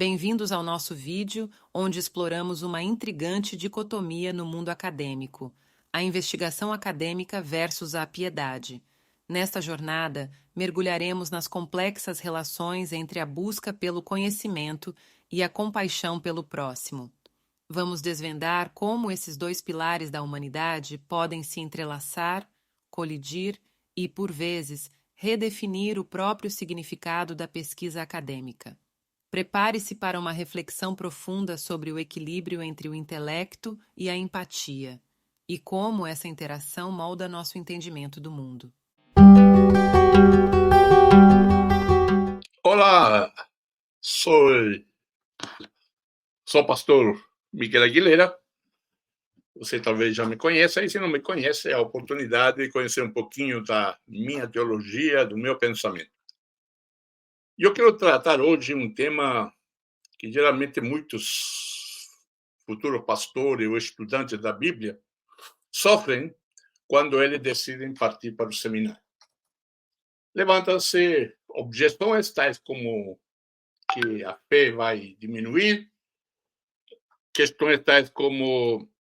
Bem-vindos ao nosso vídeo, onde exploramos uma intrigante dicotomia no mundo acadêmico: a investigação acadêmica versus a piedade. Nesta jornada, mergulharemos nas complexas relações entre a busca pelo conhecimento e a compaixão pelo próximo. Vamos desvendar como esses dois pilares da humanidade podem se entrelaçar, colidir e, por vezes, redefinir o próprio significado da pesquisa acadêmica. Prepare-se para uma reflexão profunda sobre o equilíbrio entre o intelecto e a empatia, e como essa interação molda nosso entendimento do mundo. Olá, sou o pastor Miguel Aguilera. Você talvez já me conheça, e se não me conhece, é a oportunidade de conhecer um pouquinho da minha teologia, do meu pensamento. E eu quero tratar hoje um tema que geralmente muitos futuros pastores ou estudantes da Bíblia sofrem quando eles decidem partir para o seminário. Levantam-se objeções tais como que a fé vai diminuir, questões tais como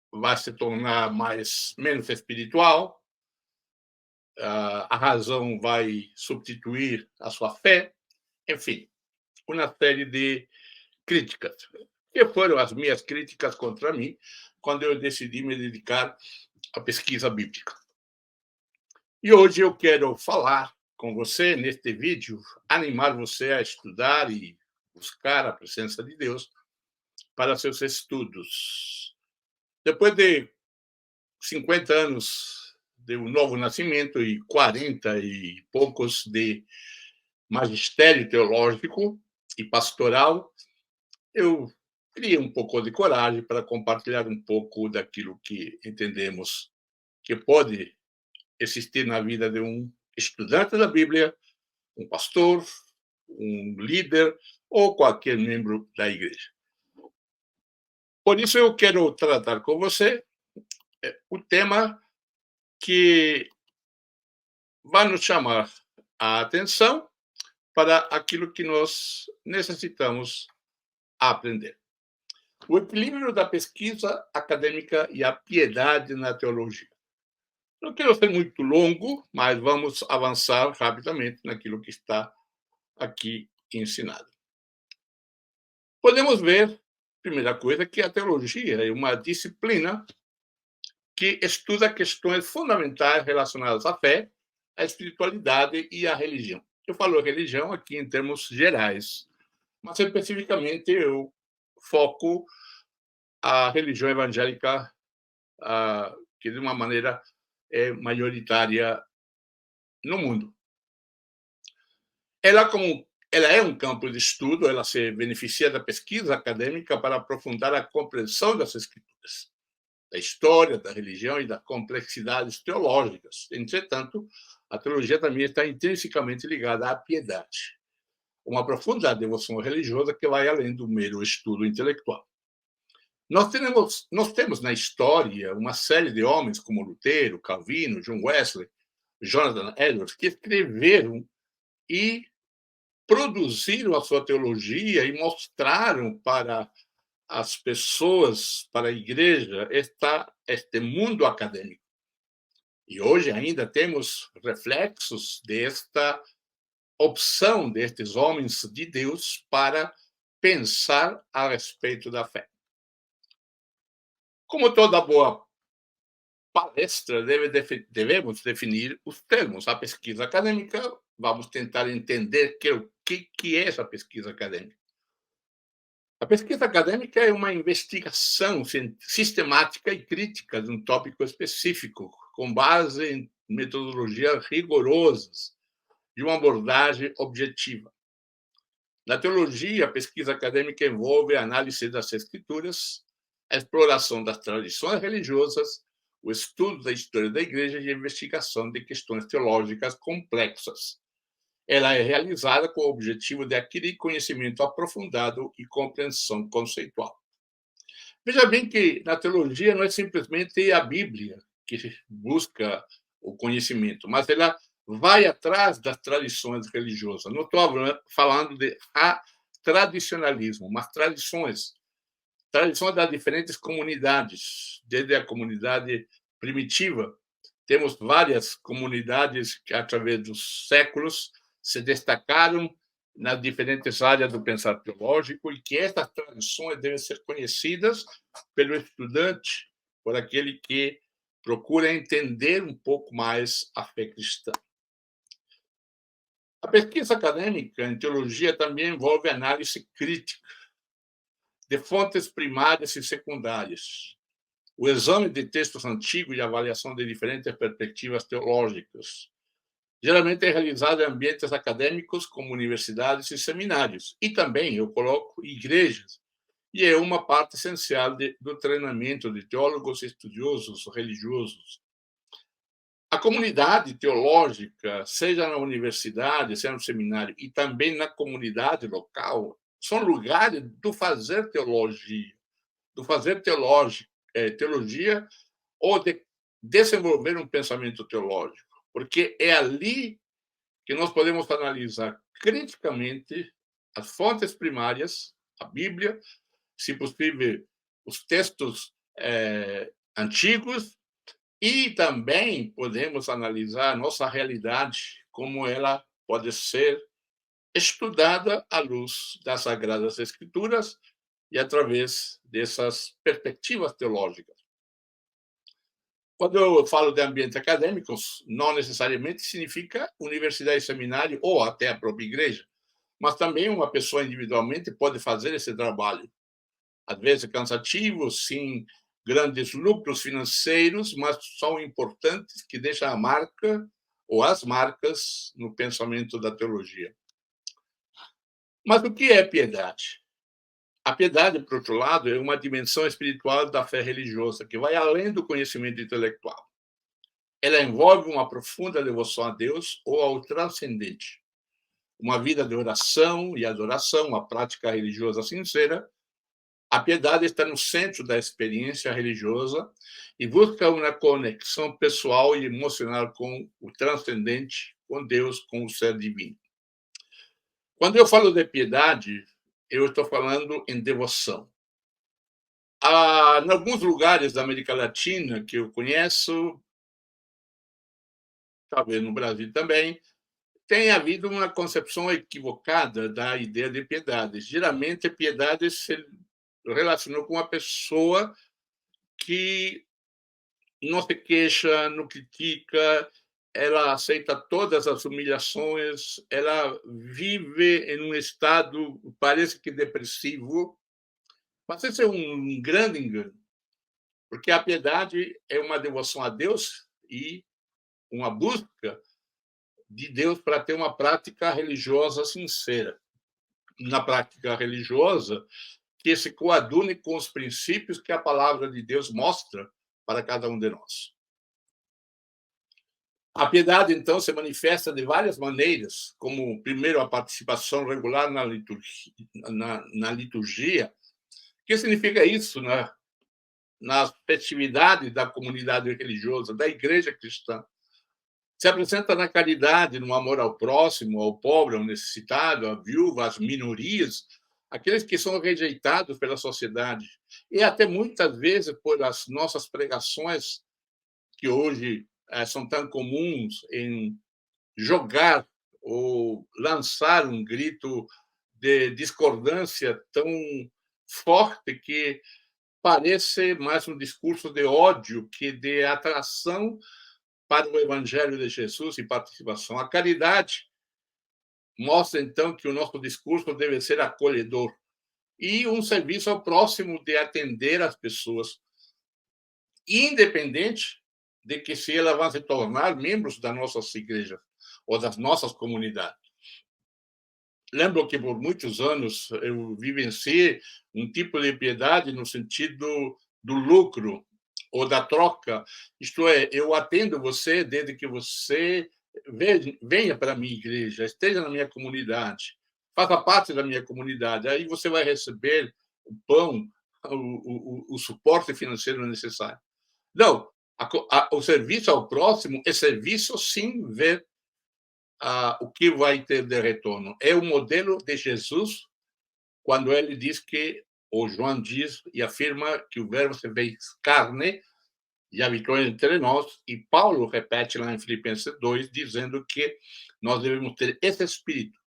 vai se tornar menos espiritual, a razão vai substituir a sua fé, enfim, uma série de críticas, que foram as minhas críticas contra mim quando eu decidi me dedicar à pesquisa bíblica. E hoje eu quero falar com você, neste vídeo, animar você a estudar e buscar a presença de Deus para seus estudos. Depois de 50 anos de um novo nascimento e 40 e poucos de magistério teológico e pastoral, eu criei um pouco de coragem para compartilhar um pouco daquilo que entendemos que pode existir na vida de um estudante da Bíblia, um pastor, um líder ou qualquer membro da igreja. Por isso eu quero tratar com você o tema que vai nos chamar a atenção para aquilo que nós necessitamos aprender. O equilíbrio da pesquisa acadêmica e a piedade na teologia. Não quero ser muito longo, mas vamos avançar rapidamente naquilo que está aqui ensinado. Podemos ver, primeira coisa, que a teologia é uma disciplina que estuda questões fundamentais relacionadas à fé, à espiritualidade e à religião. Eu falo religião aqui em termos gerais, mas especificamente eu foco a religião evangélica, que de uma maneira é maioritária no mundo. Ela é um campo de estudo, ela se beneficia da pesquisa acadêmica para aprofundar a compreensão das escrituras, da história, da religião e das complexidades teológicas. Entretanto, a teologia também está intrinsecamente ligada à piedade, uma profunda devoção religiosa que vai além do mero estudo intelectual. Nós temos na história uma série de homens como Lutero, Calvino, John Wesley, Jonathan Edwards, que escreveram e produziram a sua teologia e mostraram para as pessoas, para a igreja, este mundo acadêmico. E hoje ainda temos reflexos desta opção destes homens de Deus para pensar a respeito da fé. Como toda boa palestra, devemos definir os termos. A pesquisa acadêmica, vamos tentar entender o que é essa pesquisa acadêmica. A pesquisa acadêmica é uma investigação sistemática e crítica de um tópico específico, com base em metodologias rigorosas e uma abordagem objetiva. Na teologia, a pesquisa acadêmica envolve a análise das escrituras, a exploração das tradições religiosas, o estudo da história da igreja e a investigação de questões teológicas complexas. Ela é realizada com o objetivo de adquirir conhecimento aprofundado e compreensão conceitual. Veja bem que na teologia não é simplesmente a Bíblia que busca o conhecimento, mas ela vai atrás das tradições religiosas. Não estou falando de tradicionalismo, mas tradições das diferentes comunidades, desde a comunidade primitiva. Temos várias comunidades que, através dos séculos, se destacaram nas diferentes áreas do pensar teológico e que essas tradições devem ser conhecidas pelo estudante, por aquele que procura entender um pouco mais a fé cristã. A pesquisa acadêmica em teologia também envolve análise crítica de fontes primárias e secundárias, o exame de textos antigos e a avaliação de diferentes perspectivas teológicas. Geralmente é realizado em ambientes acadêmicos, como universidades e seminários, e também, eu coloco, igrejas, e é uma parte essencial do treinamento de teólogos e estudiosos religiosos. A comunidade teológica, seja na universidade, seja no seminário, e também na comunidade local, são lugares do fazer teologia, teologia ou de desenvolver um pensamento teológico, porque é ali que nós podemos analisar criticamente as fontes primárias, a Bíblia, se possível, os textos antigos, e também podemos analisar a nossa realidade, como ela pode ser estudada à luz das Sagradas Escrituras e através dessas perspectivas teológicas. Quando eu falo de ambiente acadêmico, não necessariamente significa universidade e seminário ou até a própria igreja, mas também uma pessoa individualmente pode fazer esse trabalho. Às vezes cansativo, sem grandes lucros financeiros, mas são importantes, que deixam a marca ou as marcas no pensamento da teologia. Mas o que é piedade? A piedade, por outro lado, é uma dimensão espiritual da fé religiosa, que vai além do conhecimento intelectual. Ela envolve uma profunda devoção a Deus ou ao transcendente, uma vida de oração e adoração, uma prática religiosa sincera. A piedade está no centro da experiência religiosa e busca uma conexão pessoal e emocional com o transcendente, com Deus, com o ser divino. Quando eu falo de piedade, eu estou falando em devoção. Em alguns lugares da América Latina que eu conheço, talvez no Brasil também, tem havido uma concepção equivocada da ideia de piedade. Geralmente, a piedade se relacionou com uma pessoa que não se queixa, não critica, ela aceita todas as humilhações, ela vive em um estado, parece que depressivo, mas esse é um grande engano, porque a piedade é uma devoção a Deus e uma busca de Deus para ter uma prática religiosa sincera. Na prática religiosa, que se coadune com os princípios que a palavra de Deus mostra para cada um de nós. A piedade, então, se manifesta de várias maneiras, como, primeiro, a participação regular na liturgia. O que significa isso, né? Nas festividades da comunidade religiosa, da igreja cristã. Se apresenta na caridade, no amor ao próximo, ao pobre, ao necessitado, à viúva, às minorias, aqueles que são rejeitados pela sociedade. E até muitas vezes por as nossas pregações, que hoje são tão comuns, em jogar ou lançar um grito de discordância tão forte que parece mais um discurso de ódio que de atração para o Evangelho de Jesus e participação. A caridade mostra, então, que o nosso discurso deve ser acolhedor e um serviço ao próximo de atender as pessoas, independente de que se elas vão se tornar membros das nossas igrejas ou das nossas comunidades. Lembro que por muitos anos eu vivenciei um tipo de piedade no sentido do lucro ou da troca, isto é, eu atendo você desde que você venha para a minha igreja, esteja na minha comunidade, faça parte da minha comunidade, aí você vai receber o pão, o suporte financeiro necessário. Não, o serviço ao próximo é serviço sem ver o que vai ter de retorno. É o modelo de Jesus quando ele diz que, ou João diz e afirma que o verbo se fez carne e habitou entre nós, e Paulo repete lá em Filipenses 2, dizendo que nós devemos ter esse espírito.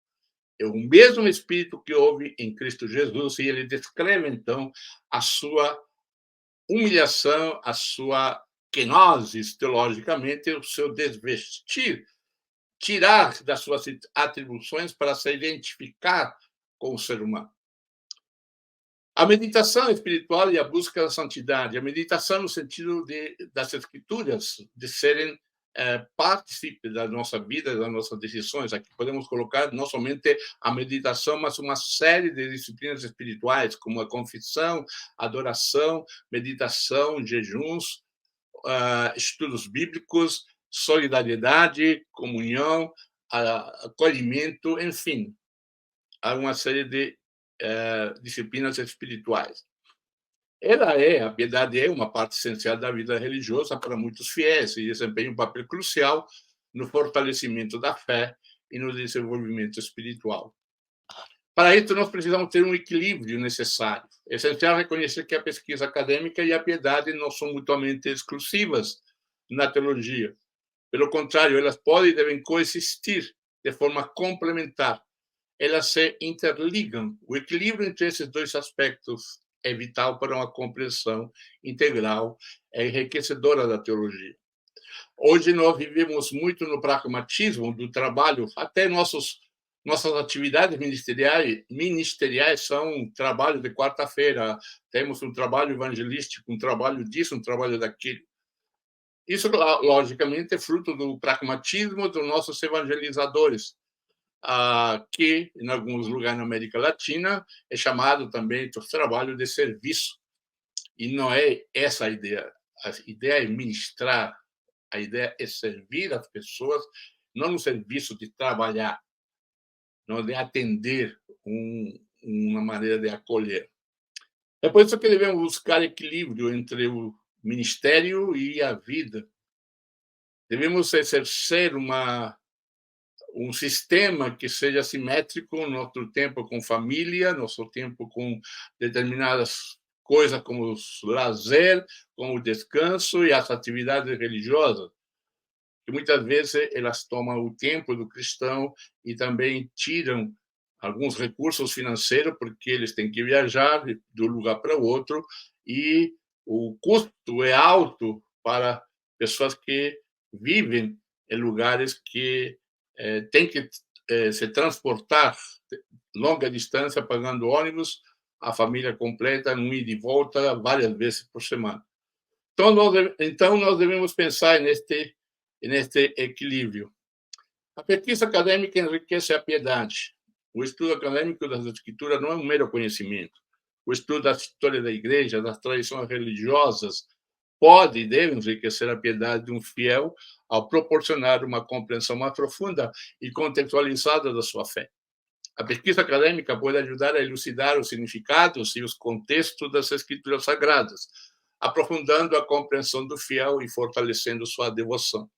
É o mesmo espírito que houve em Cristo Jesus, e ele descreve, então, a sua humilhação, a sua kenosis, teologicamente, o seu desvestir, tirar das suas atribuições para se identificar com o ser humano. A meditação espiritual e a busca da santidade. A meditação no sentido das escrituras, de serem partícipe da nossa vida, das nossas decisões. Aqui podemos colocar não somente a meditação, mas uma série de disciplinas espirituais, como a confissão, adoração, meditação, jejuns, estudos bíblicos, solidariedade, comunhão, acolhimento, enfim, há uma série de disciplinas espirituais. A piedade é uma parte essencial da vida religiosa para muitos fiéis e desempenha um papel crucial no fortalecimento da fé e no desenvolvimento espiritual. Para isso, nós precisamos ter um equilíbrio necessário. É essencial reconhecer que a pesquisa acadêmica e a piedade não são mutuamente exclusivas na teologia. Pelo contrário, elas podem e devem coexistir de forma complementar. Elas se interligam. O equilíbrio entre esses dois aspectos é vital para uma compreensão integral e enriquecedora da teologia. Hoje nós vivemos muito no pragmatismo do trabalho, até nossas atividades ministeriais são trabalho de quarta-feira, temos um trabalho evangelístico, um trabalho disso, um trabalho daquilo. Isso, logicamente, é fruto do pragmatismo dos nossos evangelizadores, que, em alguns lugares na América Latina, é chamado também de trabalho de serviço. E não é essa a ideia. A ideia é ministrar, a ideia é servir as pessoas, não no serviço de trabalhar, não de atender, uma maneira de acolher. É por isso que devemos buscar equilíbrio entre o ministério e a vida. Devemos exercer um sistema que seja simétrico, nosso tempo com família, nosso tempo com determinadas coisas como o lazer, como o descanso e as atividades religiosas, que muitas vezes elas tomam o tempo do cristão e também tiram alguns recursos financeiros, porque eles têm que viajar de um lugar para o outro, e o custo é alto para pessoas que vivem em lugares que têm que se transportar longa distância, pagando ônibus, a família completa, num ida e volta, várias vezes por semana. Então nós devemos pensar neste equilíbrio. A pesquisa acadêmica enriquece a piedade. O estudo acadêmico das escrituras não é um mero conhecimento. O estudo da história da igreja, das tradições religiosas, pode e deve enriquecer a piedade de um fiel ao proporcionar uma compreensão mais profunda e contextualizada da sua fé. A pesquisa acadêmica pode ajudar a elucidar os significados e os contextos das escrituras sagradas, aprofundando a compreensão do fiel e fortalecendo sua devoção.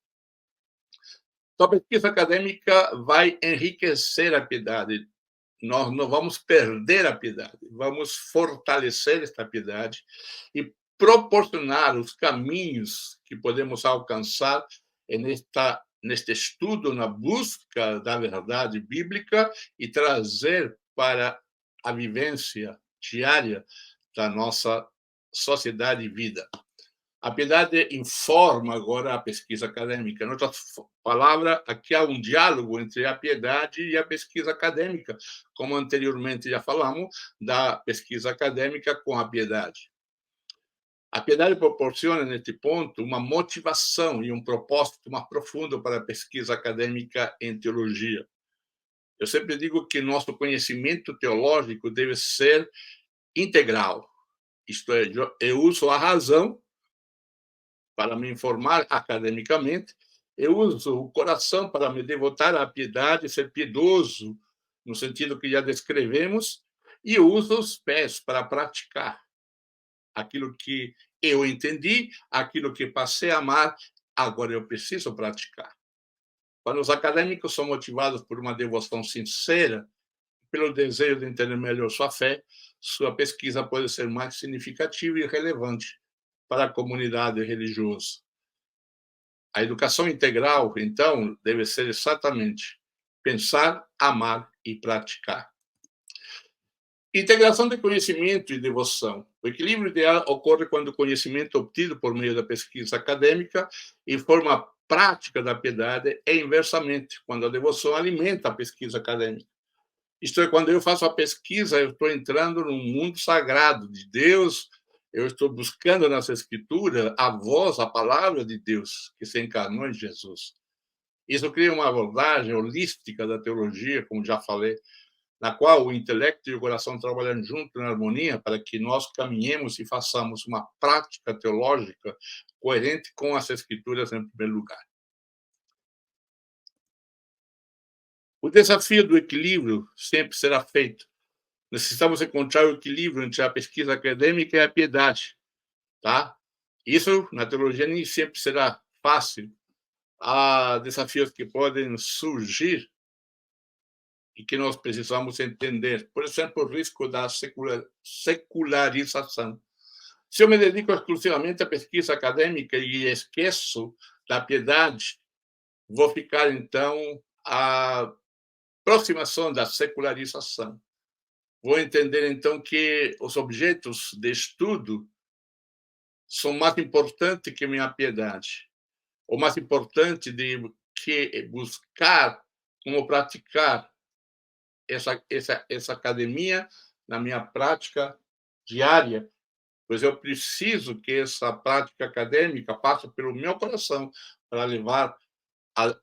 Então, a pesquisa acadêmica vai enriquecer a piedade. Nós não vamos perder a piedade, vamos fortalecer esta piedade e proporcionar os caminhos que podemos alcançar neste estudo, na busca da verdade bíblica e trazer para a vivência diária da nossa sociedade e vida. A piedade informa agora a pesquisa acadêmica. Em outras palavras, aqui há um diálogo entre a piedade e a pesquisa acadêmica, como anteriormente já falamos da pesquisa acadêmica com a piedade. A piedade proporciona, neste ponto, uma motivação e um propósito mais profundo para a pesquisa acadêmica em teologia. Eu sempre digo que nosso conhecimento teológico deve ser integral. Isto é, eu uso a razão para me informar academicamente, eu uso o coração para me devotar à piedade, ser piedoso, no sentido que já descrevemos, e eu uso os pés para praticar aquilo que eu entendi, aquilo que passei a amar, agora eu preciso praticar. Quando os acadêmicos são motivados por uma devoção sincera, pelo desejo de entender melhor sua fé, sua pesquisa pode ser mais significativa e relevante para a comunidade religiosa. A educação integral, então, deve ser exatamente pensar, amar e praticar. Integração de conhecimento e devoção. O equilíbrio ideal ocorre quando o conhecimento obtido por meio da pesquisa acadêmica e forma prática da piedade é inversamente, quando a devoção alimenta a pesquisa acadêmica. Isto é, quando eu faço a pesquisa, eu estou entrando num mundo sagrado de Deus, eu estou buscando nessa escritura a voz, a palavra de Deus que se encarnou em Jesus. Isso cria uma abordagem holística da teologia, como já falei, na qual o intelecto e o coração trabalham juntos na harmonia para que nós caminhemos e façamos uma prática teológica coerente com as escrituras em primeiro lugar. O desafio do equilíbrio sempre será feito. Necessitamos encontrar o equilíbrio entre a pesquisa acadêmica e a piedade, tá? Isso, na teologia, nem sempre será fácil. Há desafios que podem surgir e que nós precisamos entender. Por exemplo, o risco da secularização. Se eu me dedico exclusivamente à pesquisa acadêmica e esqueço da piedade, vou ficar, então, à aproximação da secularização. Vou entender, então, que os objetos de estudo são mais importantes que minha piedade. O mais importante de que buscar como praticar essa academia na minha prática diária, pois eu preciso que essa prática acadêmica passe pelo meu coração para levar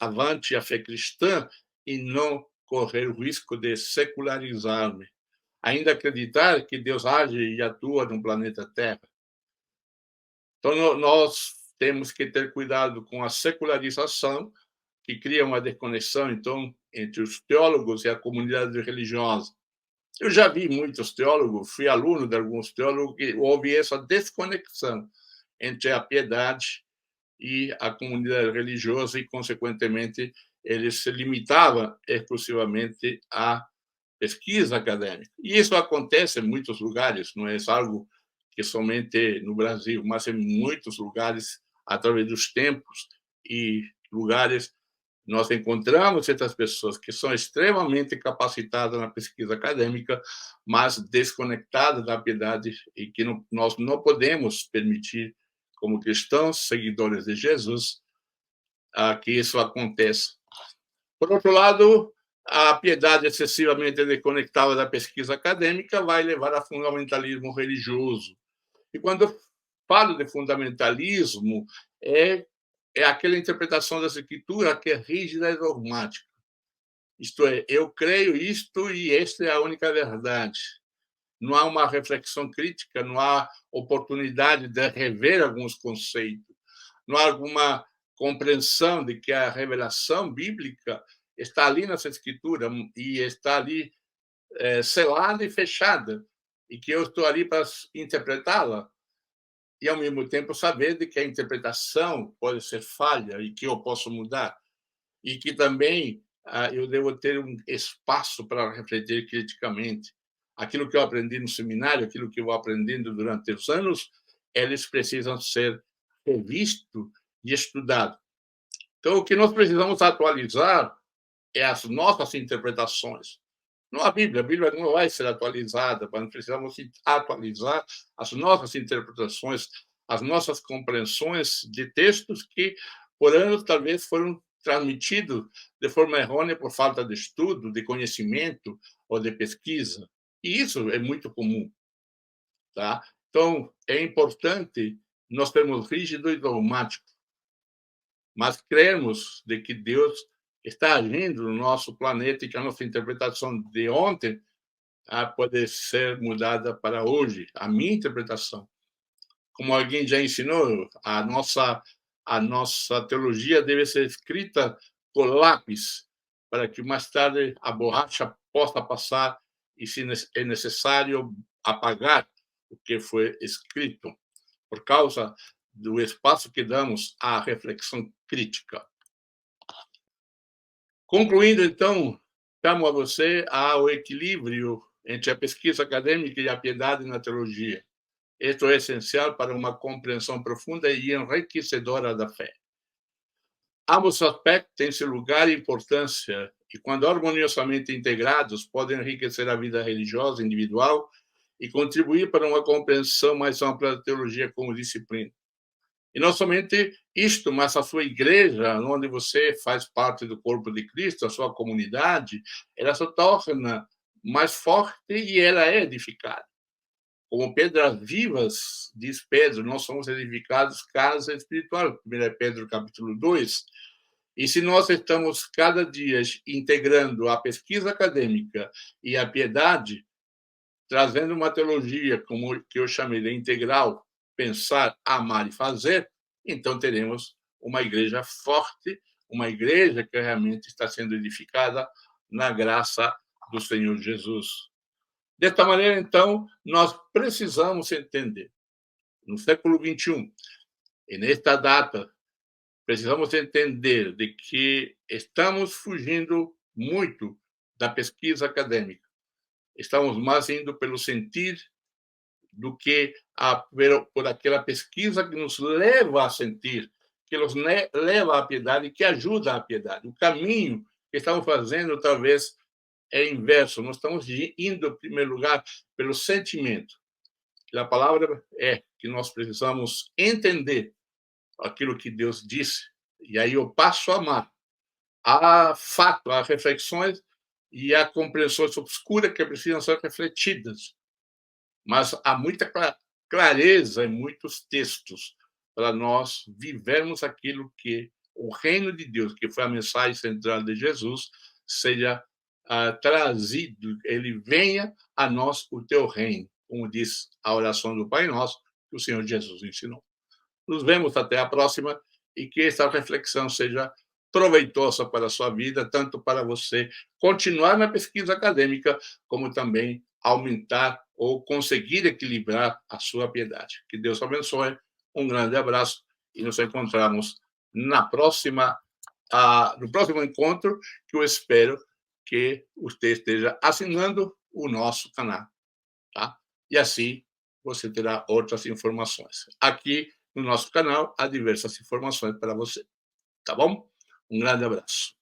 avante a fé cristã e não correr o risco de secularizar-me. Ainda acreditar que Deus age e atua no planeta Terra. Então, nós temos que ter cuidado com a secularização, que cria uma desconexão, então, entre os teólogos e a comunidade religiosa. Eu já vi muitos teólogos, fui aluno de alguns teólogos, que houve essa desconexão entre a piedade e a comunidade religiosa e, consequentemente, ele se limitava exclusivamente à pesquisa acadêmica. E isso acontece em muitos lugares, não é algo que somente no Brasil, mas em muitos lugares, através dos tempos e lugares, nós encontramos essas pessoas que são extremamente capacitadas na pesquisa acadêmica, mas desconectadas da piedade e que nós não podemos permitir, como cristãos, seguidores de Jesus, que isso aconteça. Por outro lado, a piedade excessivamente desconectada da pesquisa acadêmica vai levar a fundamentalismo religioso. E quando eu falo de fundamentalismo, é aquela interpretação das escrituras que é rígida e dogmática. Isto é, eu creio isto e esta é a única verdade. Não há uma reflexão crítica, não há oportunidade de rever alguns conceitos, não há alguma compreensão de que a revelação bíblica está ali nessa escritura e está ali selada e fechada, e que eu estou ali para interpretá-la, e, ao mesmo tempo, saber de que a interpretação pode ser falha e que eu posso mudar, e que também eu devo ter um espaço para refletir criticamente. Aquilo que eu aprendi no seminário, aquilo que eu vou aprendendo durante os anos, eles precisam ser revistos e estudados. Então, o que nós precisamos atualizar é as nossas interpretações. Não a Bíblia não vai ser atualizada, mas precisamos atualizar as nossas interpretações, as nossas compreensões de textos que, por anos, talvez foram transmitidos de forma errônea por falta de estudo, de conhecimento ou de pesquisa. E isso é muito comum. Tá? Então, é importante nós termos rígido e dogmático, mas cremos de que Deus está agindo no nosso planeta e que a nossa interpretação de ontem pode ser mudada para hoje. A minha interpretação, como alguém já ensinou, a nossa teologia deve ser escrita com lápis, para que mais tarde a borracha possa passar e, se é necessário, apagar o que foi escrito, por causa do espaço que damos à reflexão crítica. Concluindo, então, chamo a você ao equilíbrio entre a pesquisa acadêmica e a piedade na teologia. Isto é essencial para uma compreensão profunda e enriquecedora da fé. Ambos aspectos têm seu lugar e importância, e quando harmoniosamente integrados, podem enriquecer a vida religiosa individual e contribuir para uma compreensão mais ampla da teologia como disciplina. E não somente isto, mas a sua igreja, onde você faz parte do corpo de Cristo, a sua comunidade, ela se torna mais forte e ela é edificada. Como pedras vivas, diz Pedro, nós somos edificados casa espiritual, 1 Pedro capítulo 2. E se nós estamos cada dia integrando a pesquisa acadêmica e a piedade, trazendo uma teologia, como que eu chamei de integral, pensar, amar e fazer, então teremos uma igreja forte, uma igreja que realmente está sendo edificada na graça do Senhor Jesus. Desta maneira, então, nós precisamos entender, no século XXI, e nesta data, precisamos entender de que estamos fugindo muito da pesquisa acadêmica. Estamos mais indo pelo sentir do que por aquela pesquisa que nos leva a sentir, que nos leva à piedade, que ajuda à piedade. O caminho que estamos fazendo, talvez, é inverso. Nós estamos indo, em primeiro lugar, pelo sentimento. E a palavra é que nós precisamos entender aquilo que Deus disse, e aí eu passo a amar. Há fato, há reflexões e há compreensões obscuras que precisam ser refletidas. Mas há muita clareza em muitos textos para nós vivermos aquilo que o reino de Deus, que foi a mensagem central de Jesus, seja trazido, ele venha a nós o teu reino, como diz a oração do Pai Nosso, que o Senhor Jesus ensinou. Nos vemos até a próxima e que essa reflexão seja proveitosa para a sua vida, tanto para você continuar na pesquisa acadêmica, como também aumentar ou conseguir equilibrar a sua piedade. Que Deus abençoe, um grande abraço e nos encontramos no próximo encontro, que eu espero que você esteja assinando o nosso canal, tá? E assim você terá outras informações. Aqui no nosso canal há diversas informações para você, tá bom? Um grande abraço.